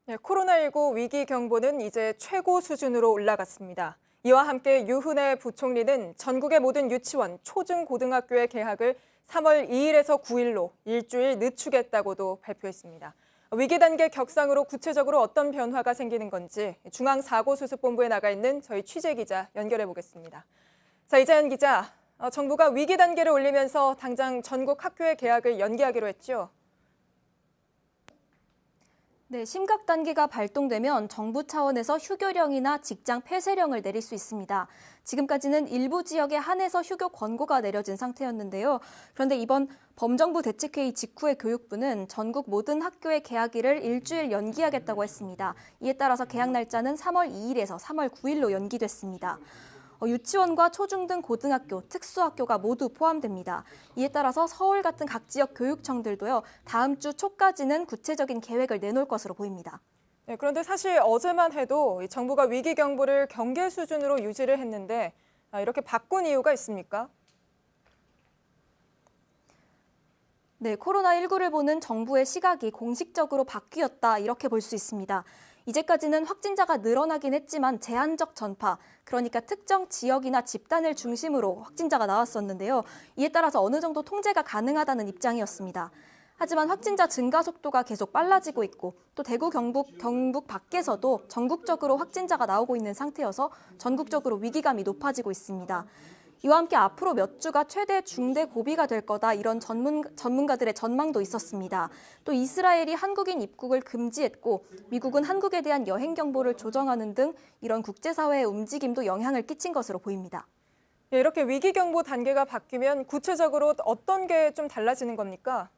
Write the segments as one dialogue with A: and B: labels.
A: 네, 코로나19 위기 경보는 이제 최고 수준으로 올라갔습니다. 이와 함께 유훈의 부총리는 전국의 모든 유치원, 초중고등학교의 개학을 3월 2일에서 9일로 일주일 늦추겠다고도 발표했습니다. 위기 단계 격상으로 구체적으로 어떤 변화가 생기는 건지 중앙사고수습본부에 나가 있는 저희 취재기자 연결해 보겠습니다. 자, 이자연 기자, 정부가 위기 단계를 올리면서 당장 전국 학교의 개학을 연기하기로 했죠.
B: 네, 심각 단계가 발동되면 정부 차원에서 휴교령이나 직장 폐쇄령을 내릴 수 있습니다. 지금까지는 일부 지역에 한해서 휴교 권고가 내려진 상태였는데요. 그런데 이번 범정부 대책회의 직후에 교육부는 전국 모든 학교의 개학일을 일주일 연기하겠다고 했습니다. 이에 따라서 개학 날짜는 3월 2일에서 3월 9일로 연기됐습니다. 유치원과 초중등 고등학교, 특수학교가 모두 포함됩니다. 이에 따라서 서울 같은 각 지역 교육청들도요, 다음 주 초까지는 구체적인 계획을 내놓을 것으로 보입니다.
A: 네, 그런데 사실 어제만 해도 정부가 위기 경보를 경계 수준으로 유지를 했는데 이렇게 바꾼 이유가 있습니까?
B: 네, 코로나19를 보는 정부의 시각이 공식적으로 바뀌었다, 이렇게 볼 수 있습니다. 이제까지는 확진자가 늘어나긴 했지만 제한적 전파, 그러니까 특정 지역이나 집단을 중심으로 확진자가 나왔었는데요. 이에 따라서 어느 정도 통제가 가능하다는 입장이었습니다. 하지만 확진자 증가 속도가 계속 빨라지고 있고 또 대구, 경북 밖에서도 전국적으로 확진자가 나오고 있는 상태여서 전국적으로 위기감이 높아지고 있습니다. 이와 함께 앞으로 몇 주가 최대 중대 고비가 될 거다, 이런 전문가들의 전망도 있었습니다. 또 이스라엘이 한국인 입국을 금지했고 미국은 한국에 대한 여행 경보를 조정하는 등 이런 국제사회의 움직임도 영향을 끼친 것으로 보입니다.
A: 예, 이렇게 위기 경보 단계가 바뀌면 구체적으로 어떤 게 좀 달라지는 겁니까?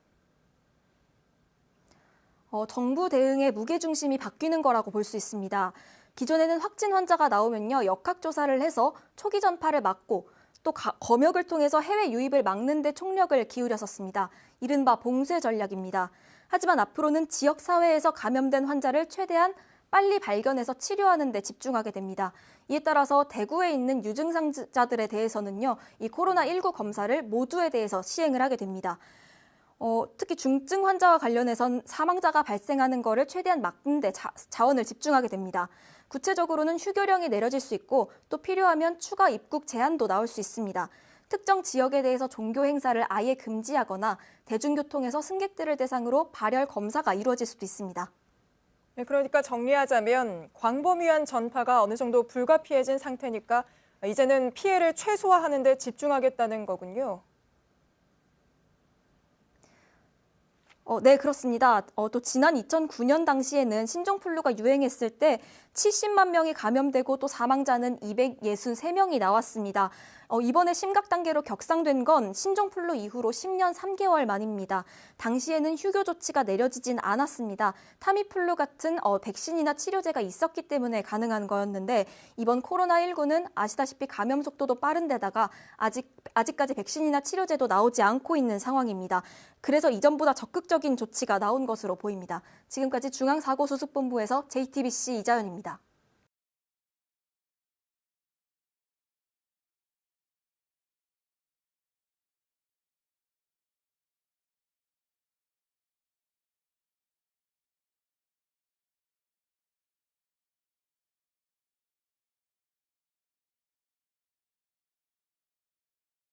B: 정부 대응의 무게중심이 바뀌는 거라고 볼 수 있습니다. 기존에는 확진 환자가 나오면요, 역학조사를 해서 초기 전파를 막고 또 검역을 통해서 해외 유입을 막는 데 총력을 기울였었습니다. 이른바 봉쇄 전략입니다. 하지만 앞으로는 지역사회에서 감염된 환자를 최대한 빨리 발견해서 치료하는 데 집중하게 됩니다. 이에 따라서 대구에 있는 유증상자들에 대해서는요, 이 코로나19 검사를 모두에 대해서 시행을 하게 됩니다. 특히 중증 환자와 관련해선 사망자가 발생하는 것을 최대한 막는 데 자원을 집중하게 됩니다. 구체적으로는 휴교령이 내려질 수 있고 또 필요하면 추가 입국 제한도 나올 수 있습니다. 특정 지역에 대해서 종교 행사를 아예 금지하거나 대중교통에서 승객들을 대상으로 발열 검사가 이루어질 수도 있습니다.
A: 네, 그러니까 정리하자면 광범위한 전파가 어느 정도 불가피해진 상태니까 이제는 피해를 최소화하는 데 집중하겠다는 거군요.
B: 네, 그렇습니다. 또 지난 2009년 당시에는 신종플루가 유행했을 때 70만 명이 감염되고 또 사망자는 263명이 나왔습니다. 이번에 심각 단계로 격상된 건 신종플루 이후로 10년 3개월 만입니다. 당시에는 휴교 조치가 내려지진 않았습니다. 타미플루 같은 백신이나 치료제가 있었기 때문에 가능한 거였는데 이번 코로나19는 아시다시피 감염 속도도 빠른 데다가 아직까지 백신이나 치료제도 나오지 않고 있는 상황입니다. 그래서 이전보다 적극적인 조치가 나온 것으로 보입니다. 지금까지 중앙사고수습본부에서 JTBC 이자연입니다.